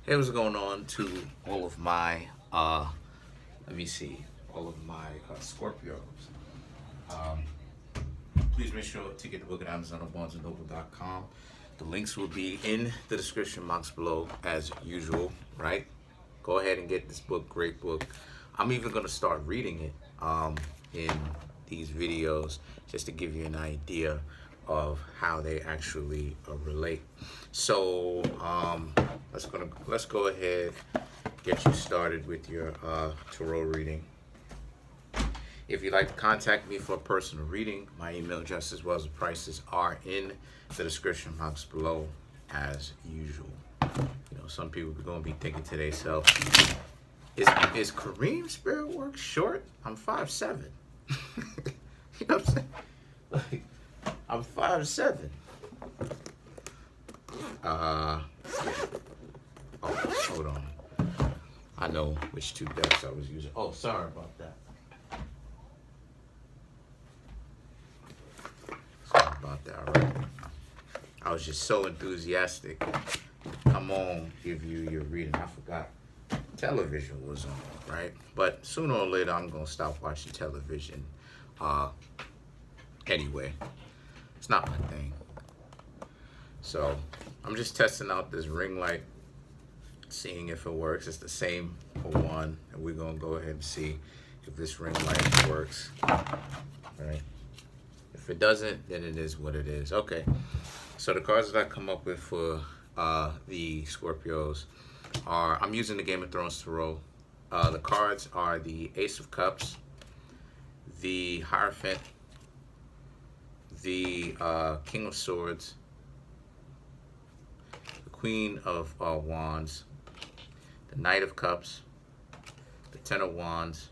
Hey, what's going on to all of my, let me see, all of my Scorpios. Um, Please make sure to get the book at Amazon or BarnesandNoble.com. The links will be in the description box below as usual, right? Go ahead and get this book, great book. I'm even going to start reading it in these videos just to give you an idea of how they actually relate. So let's go ahead, get you started with your tarot reading. If you'd like to contact me for a personal reading, my email address as well as the prices are in the description box below as usual. You know, some people are going to be thinking to themselves, is Kareemspiritworks short? I'm 5'7". You know what I'm saying? Like, I'm 5'7". Oh, hold on. I know which two decks I was using. Oh, sorry about that. Sorry about that, all right? I was just so enthusiastic. Come on, give you your reading. I forgot television was on, right? But sooner or later, I'm going to stop watching television. Anyway, it's not my thing. So I'm just testing out this ring light, seeing if it works. It's the same for one, and we're going to go ahead and see if this ring light works. All right. If it doesn't, then it is what it is. Okay. So the cards that I come up with for the Scorpios are, I'm using the Game of Thrones Tarot. The cards are the Ace of Cups, the Hierophant, the King of Swords, the Queen of Wands, the Knight of Cups, the Ten of Wands,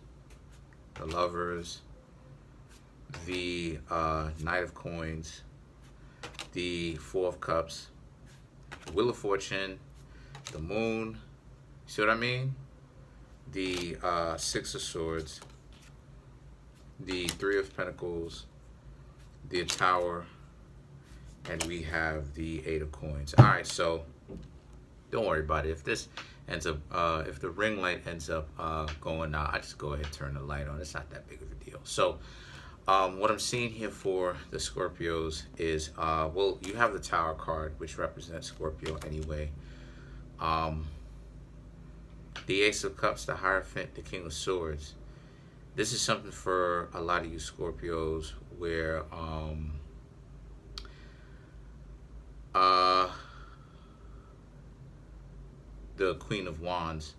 the Lovers, the Knight of Coins, the Four of Cups, the Wheel of Fortune, the Moon, see what I mean? The Six of Swords, the Three of Pentacles, the Tower, and we have the Eight of Coins. All right, so don't worry about it. If this ends up, if the ring light ends up going out, I just go ahead and turn the light on. It's not that big of a deal. So what I'm seeing here for the Scorpios is, well, you have the Tower card, which represents Scorpio anyway. The Ace of Cups, the Hierophant, the King of Swords. This is something for a lot of you Scorpios where the Queen of Wands,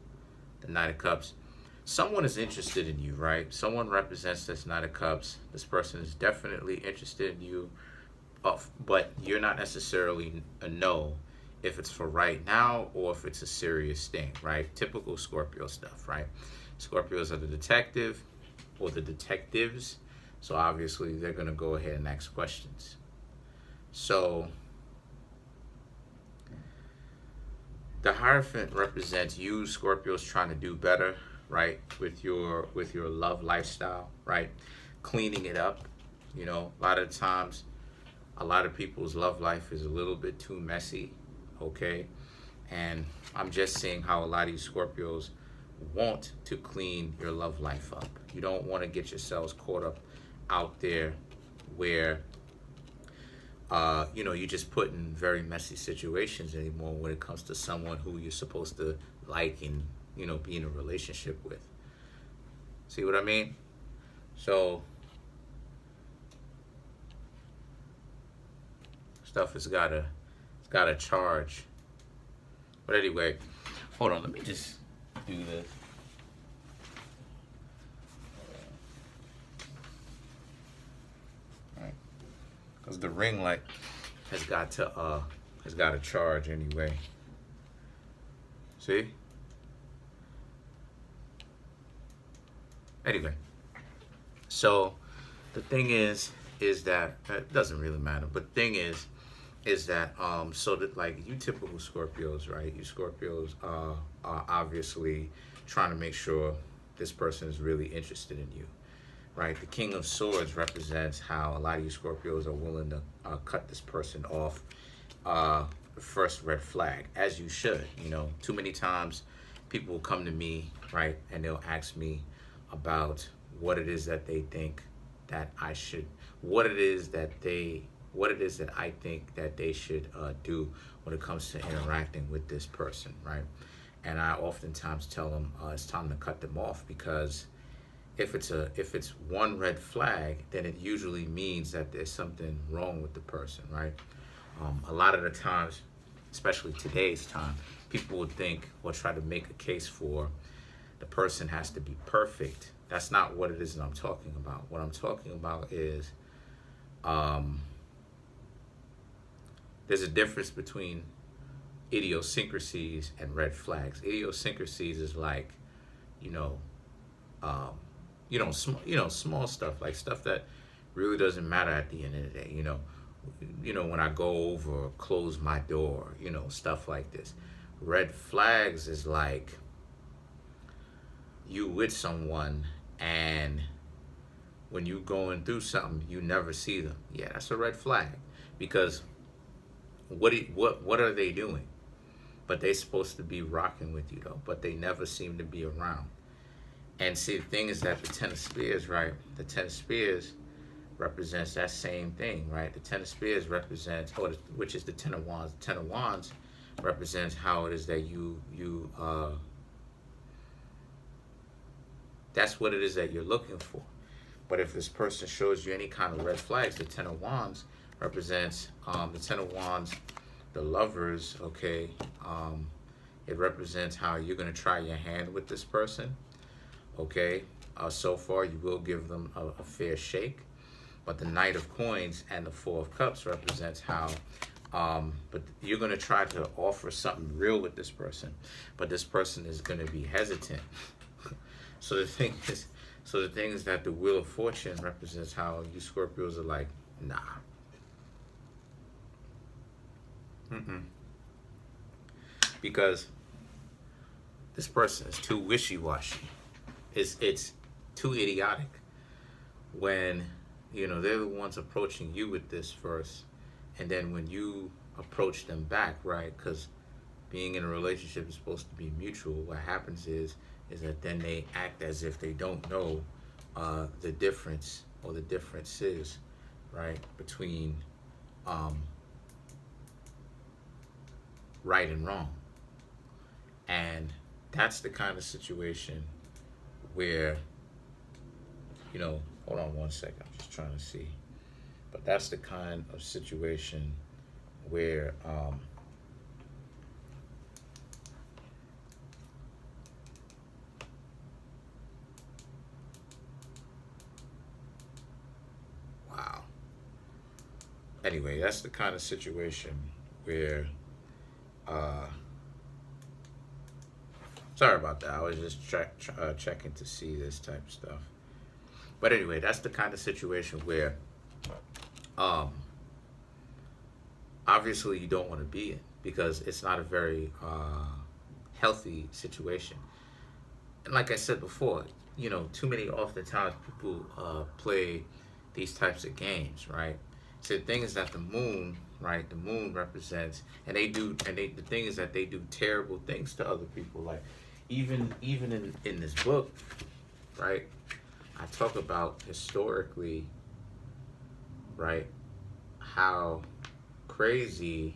the Knight of Cups, someone is interested in you, right? Someone represents this Knight of Cups. This person is definitely interested in you, but you're not necessarily a no if it's for right now or if it's a serious thing, right? Typical Scorpio stuff, right? Scorpios are the detective or the detectives, so obviously they're going to go ahead and ask questions. So the Hierophant represents you Scorpios trying to do better, right, with your love lifestyle, right? Cleaning it up. You know, a lot of times, a lot of people's love life is a little bit too messy, okay? And I'm just seeing how a lot of you Scorpios want to clean your love life up. You don't want to get yourselves caught up out there where, you know, you're just put in very messy situations anymore when it comes to someone who you're supposed to like and, you know, be in a relationship with. See what I mean? So stuff has gotta charge. But anyway, hold on, let me just do this. Alright. Because the ring light has got to charge anyway. See? Anyway, so the thing is that it doesn't really matter. But the thing is that so that, like, you typical Scorpios, right? You Scorpios are obviously trying to make sure this person is really interested in you, right? The King of Swords represents how a lot of you Scorpios are willing to cut this person off first red flag, as you should. You know, too many times people will come to me, right, and they'll ask me about what it is that they think that I should, what it is that I think that they should do when it comes to interacting with this person, right? And I oftentimes tell them it's time to cut them off, because if it's one red flag, then it usually means that there's something wrong with the person, right? A lot of the times, especially today's time, people would think or try to make a case for the person has to be perfect. That's not what it is that I'm talking about. What I'm talking about is there's a difference between idiosyncrasies and red flags. Idiosyncrasies is like, you know, small stuff, like stuff that really doesn't matter at the end of the day. When I go over or close my door, stuff like this. Red flags is like you with someone, and when you going through something, you never see them. Yeah, that's a red flag, because what are they doing? But they're supposed to be rocking with you though, but they never seem to be around. And see, the thing is that the Ten of Spears, right? The Ten of Spears represents that same thing, right? The Ten of Spears represents, which is the Ten of Wands. The Ten of Wands represents how it is that you that's what it is that you're looking for. But if this person shows you any kind of red flags, the Ten of Wands represents the Ten of Wands, the Lovers, okay? It represents how you're going to try your hand with this person, okay? So far, you will give them a fair shake. But the Knight of Coins and the Four of Cups represents how, but you're going to try to offer something real with this person, but this person is going to be hesitant. So the thing is that the Wheel of Fortune represents how you Scorpios are like, nah. Because this person is too wishy-washy. It's too idiotic. When, they're the ones approaching you with this first, and then when you approach them back, right? Because being in a relationship is supposed to be mutual. What happens is that then they act as if they don't know the difference or the differences, right, between right and wrong. And that's the kind of situation where, hold on one second, I'm just trying to see. But that's the kind of situation where wow. Anyway, that's the kind of situation where sorry about that. I was just checking to see this type of stuff. But anyway, that's the kind of situation where obviously you don't want to be in, because it's not a very healthy situation. And like I said before, too many oftentimes people play these types of games, right? So the thing is that the moon, right? The moon represents, the thing is that they do terrible things to other people. Like even in this book, right? I talk about historically, right, how crazy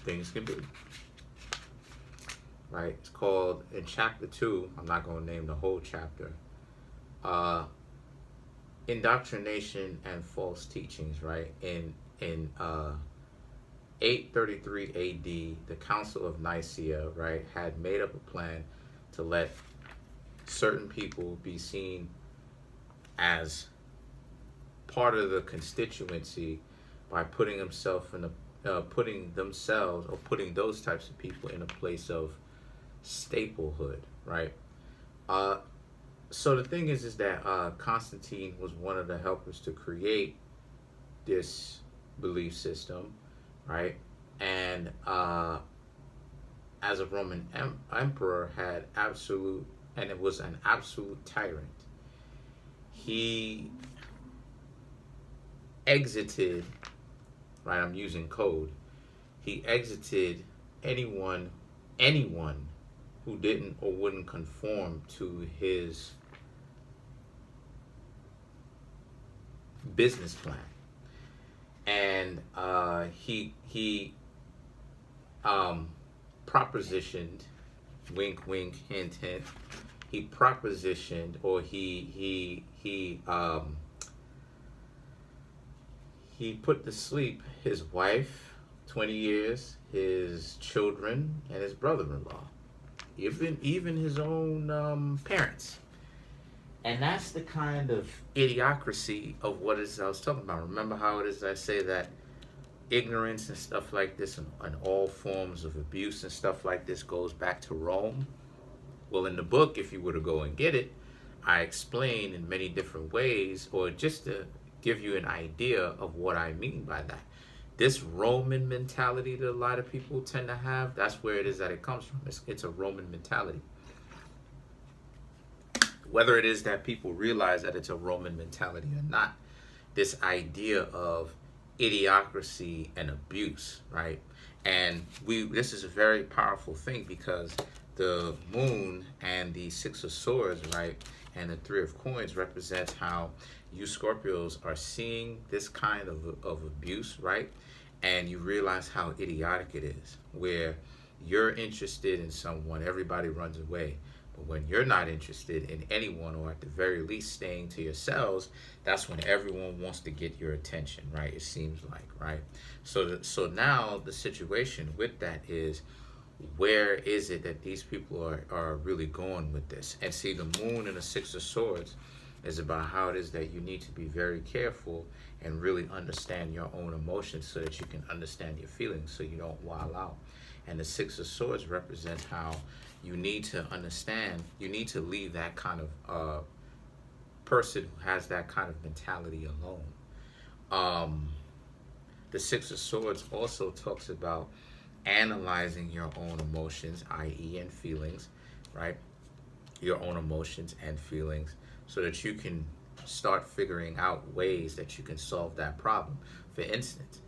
things can be, right? It's called, in chapter 2, I'm not going to name the whole chapter, indoctrination and false teachings, right? In 833 AD, the Council of Nicaea, right, had made up a plan to let certain people be seen as part of the constituency by putting themselves putting those types of people in a place of staplehood, right? So the thing is that Constantine was one of the helpers to create this belief system, right? And as a Roman emperor had absolute, and it was an absolute tyrant. He exited, right, I'm using code, He exited anyone who didn't or wouldn't conform to his business plan. And he propositioned, wink wink, hint hint, he propositioned, or he put to sleep his wife, 20 years, his children, and his brother-in-law, even his own parents. And that's the kind of idiocracy of what is I was talking about. Remember how it is I say that ignorance and stuff like this, and all forms of abuse and stuff like this goes back to Rome? Well, in the book, if you were to go and get it, I explain in many different ways, or just to give you an idea of what I mean by that. This Roman mentality that a lot of people tend to have, that's where it is that it comes from. It's a Roman mentality. Whether it is that people realize that it's a Roman mentality or not, this idea of idiocracy and abuse, right? And this is a very powerful thing, because the moon and the Six of Swords, right, and the Three of Coins represents how you Scorpios are seeing this kind of abuse, right? And you realize how idiotic it is, where you're interested in someone, everybody runs away. But when you're not interested in anyone, or at the very least staying to yourselves, that's when everyone wants to get your attention, right? It seems like, right? So now the situation with that is, where is it that these people are really going with this? And see, the moon and the Six of Swords is about how it is that you need to be very careful and really understand your own emotions, so that you can understand your feelings, so you don't wild out. And the Six of Swords represents how you need to understand, you need to leave that kind of person who has that kind of mentality alone. The Six of Swords also talks about analyzing your own emotions, i.e. and feelings, right? Your own emotions and feelings, so that you can start figuring out ways that you can solve that problem. For instance,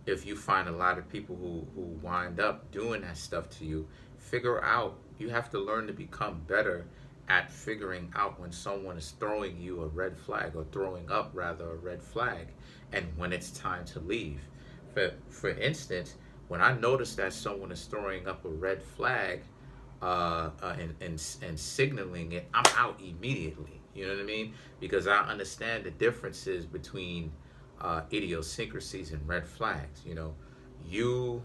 if you find a lot of people who wind up doing that stuff to you, figure out, you have to learn to become better at figuring out when someone is throwing you a red flag, or throwing up rather a red flag, and when it's time to leave. For instance, when I notice that someone is throwing up a red flag and signaling it, I'm out immediately. You know what I mean? Because I understand the differences between idiosyncrasies and red flags. You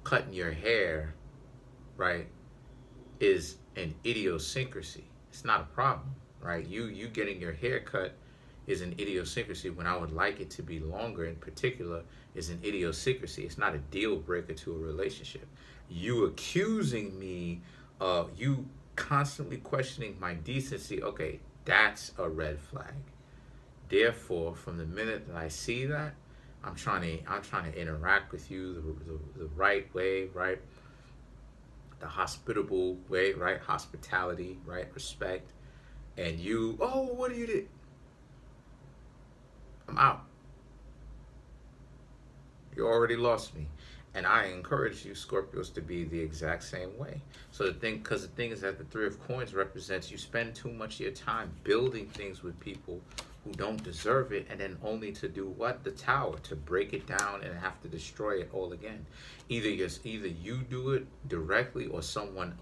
cutting your hair, right, is an idiosyncrasy. It's not a problem, right? You getting your hair cut is an idiosyncrasy, when I would like it to be longer in particular is an idiosyncrasy. It's not a deal breaker to a relationship. You accusing me of, you constantly questioning my decency, okay, that's a red flag. Therefore, from the minute that I see that, I'm trying to interact with you the right way, right? The hospitable way, right? Hospitality, right? Respect. And you, oh, what do you do? I'm out. You already lost me. And I encourage you Scorpios to be the exact same way. So because the thing is that the Three of Coins represents you spend too much of your time building things with people who don't deserve it, and then only to do what? The Tower, to break it down and have to destroy it all again. Either you do it directly, or someone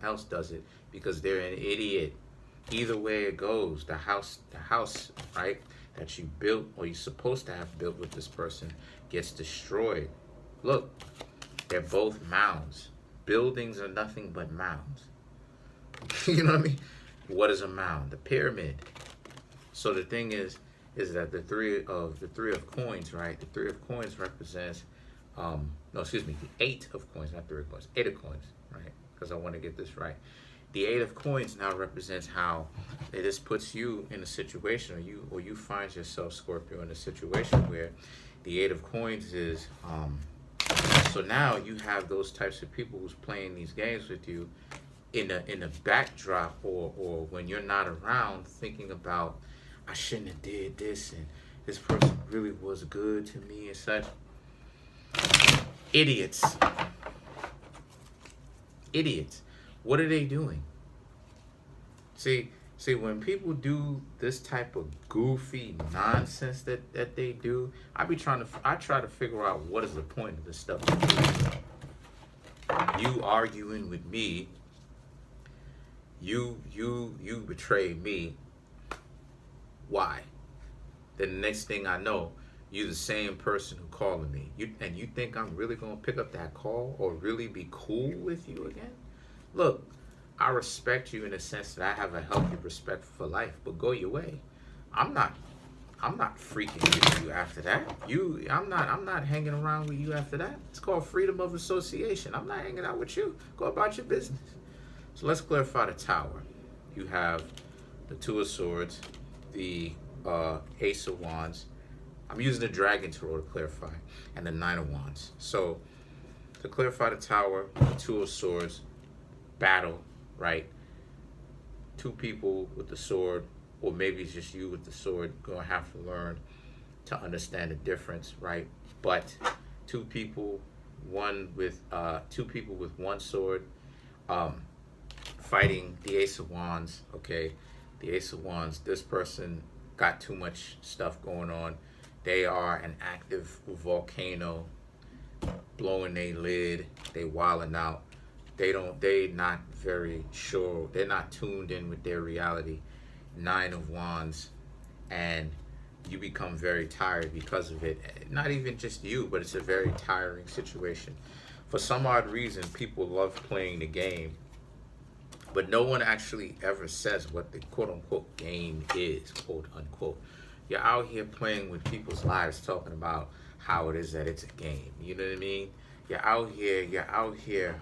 else does it because they're an idiot. Either way it goes, the house, right, that you built, or you're supposed to have built with this person, gets destroyed. Look, they're both mounds. Buildings are nothing but mounds. You know what I mean? What is a mound? The pyramid. So the thing is that the three of coins, right? The Three of Coins represents, the Eight of Coins, not Three of Coins, Eight of Coins, right? Because I want to get this right. The Eight of Coins now represents how this puts you in a situation, or you find yourself, Scorpio, in a situation where the Eight of Coins is, so now you have those types of people who's playing these games with you in a backdrop, or when you're not around, thinking about, I shouldn't have did this, and this person really was good to me and such. Idiots. Idiots. What are they doing? See, when people do this type of goofy nonsense that they do, I try to figure out what is the point of this stuff. You arguing with me, you betray me. Why? Then the next thing I know, you're the same person who calling me. You think I'm really gonna pick up that call or really be cool with you again? Look, I respect you in the sense that I have a healthy respect for life, but go your way. I'm not freaking with you after that. I'm not hanging around with you after that. It's called freedom of association. I'm not hanging out with you. Go about your business. So let's clarify the Tower. You have the Two of Swords, the Ace of Wands. I'm using the Dragon Tarot to clarify, and the Nine of Wands. So to clarify the Tower, the Two of Swords, battle, right? Two people with the sword, or maybe it's just you with the sword, gonna have to learn to understand the difference, right? But two people with one sword, fighting the Ace of Wands. Okay, the Ace of Wands. This person got too much stuff going on. They are an active volcano, blowing their lid. They wilding out. They not very sure. They're not tuned in with their reality. Nine of Wands, and you become very tired because of it. Not even just you, but it's a very tiring situation. For some odd reason, people love playing the game, but no one actually ever says what the quote-unquote game is, quote-unquote. You're out here playing with people's lives, talking about how it is that it's a game. You know what I mean? You're out here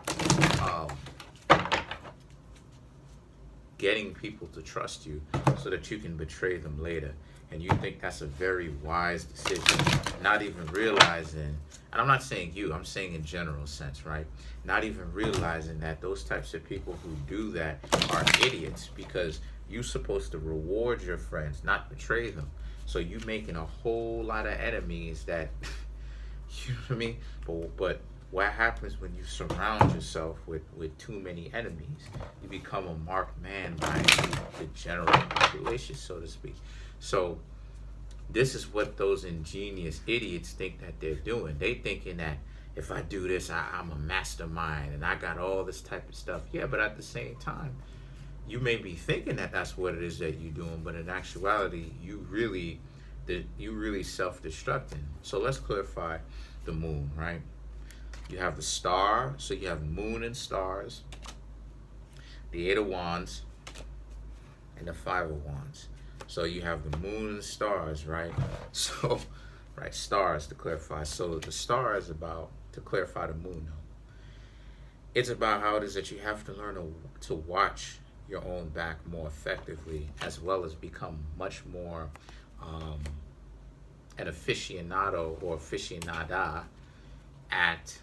getting people to trust you so that you can betray them later. And you think that's a very wise decision, not even realizing, and I'm not saying you, I'm saying in general sense, right? Not even realizing that those types of people who do that are idiots, because you're supposed to reward your friends, not betray them. So you making a whole lot of enemies that, you know what I mean? But what happens when you surround yourself with too many enemies? You become a marked man by the general population, so to speak. So this is what those ingenious idiots think that they're doing. They thinking that if I do this, I'm a mastermind and I got all this type of stuff. Yeah, but at the same time, you may be thinking that that's what it is that you're doing, but in actuality, you really self-destructing. So let's clarify the moon, right? You have the star, so you have moon and stars, the Eight of Wands, and the Five of Wands. So you have the moon and stars, right? So, right, stars to clarify. So the star is about, to clarify the moon, though. It's about how it is that you have to learn to watch your own back more effectively, as well as become much more an aficionado or aficionada at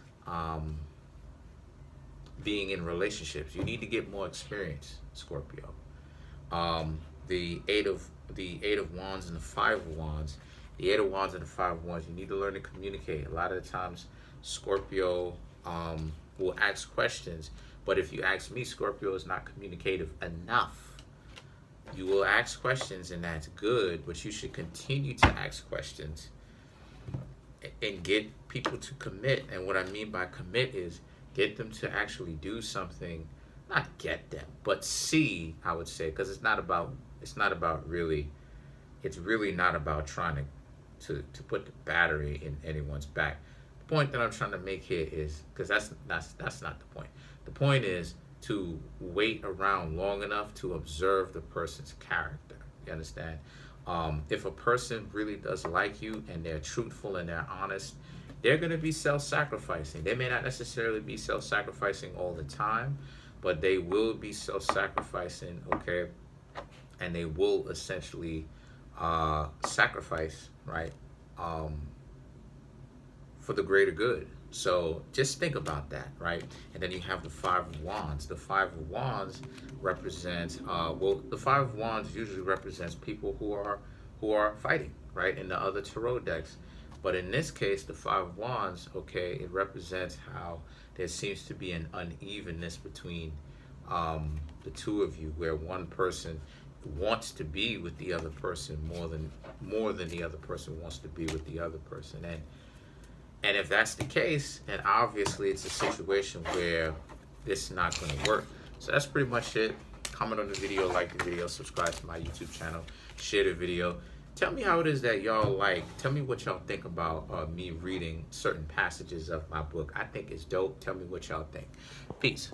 being in relationships. You need to get more experience, Scorpio. The eight of Wands and the Five of Wands. The Eight of Wands and the Five of Wands. You need to learn to communicate. A lot of the times, Scorpio will ask questions, but if you ask me, Scorpio is not communicative enough. You will ask questions, and that's good, but you should continue to ask questions and get people to commit. And what I mean by commit is get them to actually do something. Not get them, but see, I would say, because it's really not about trying to put the battery in anyone's back. The point that I'm trying to make here is, because that's not the point. The point is to wait around long enough to observe the person's character. You understand? If a person really does like you and they're truthful and they're honest, they're going to be self-sacrificing. They may not necessarily be self-sacrificing all the time, but they will be self-sacrificing, okay? And they will essentially sacrifice, right, for the greater good. So just think about that, right? And then you have the Five of Wands. The Five of Wands represents, the Five of Wands usually represents people who are fighting, right, in the other tarot decks. But in this case, the Five of Wands, okay, it represents how there seems to be an unevenness between the two of you, where one person wants to be with the other person more than the other person wants to be with the other person. And if that's the case, then obviously it's a situation where this is not going to work. So that's pretty much it. Comment on the video, like the video, subscribe to my YouTube channel, share the video. Tell me how it is that y'all like. Tell me what y'all think about me reading certain passages of my book. I think it's dope. Tell me what y'all think. Peace.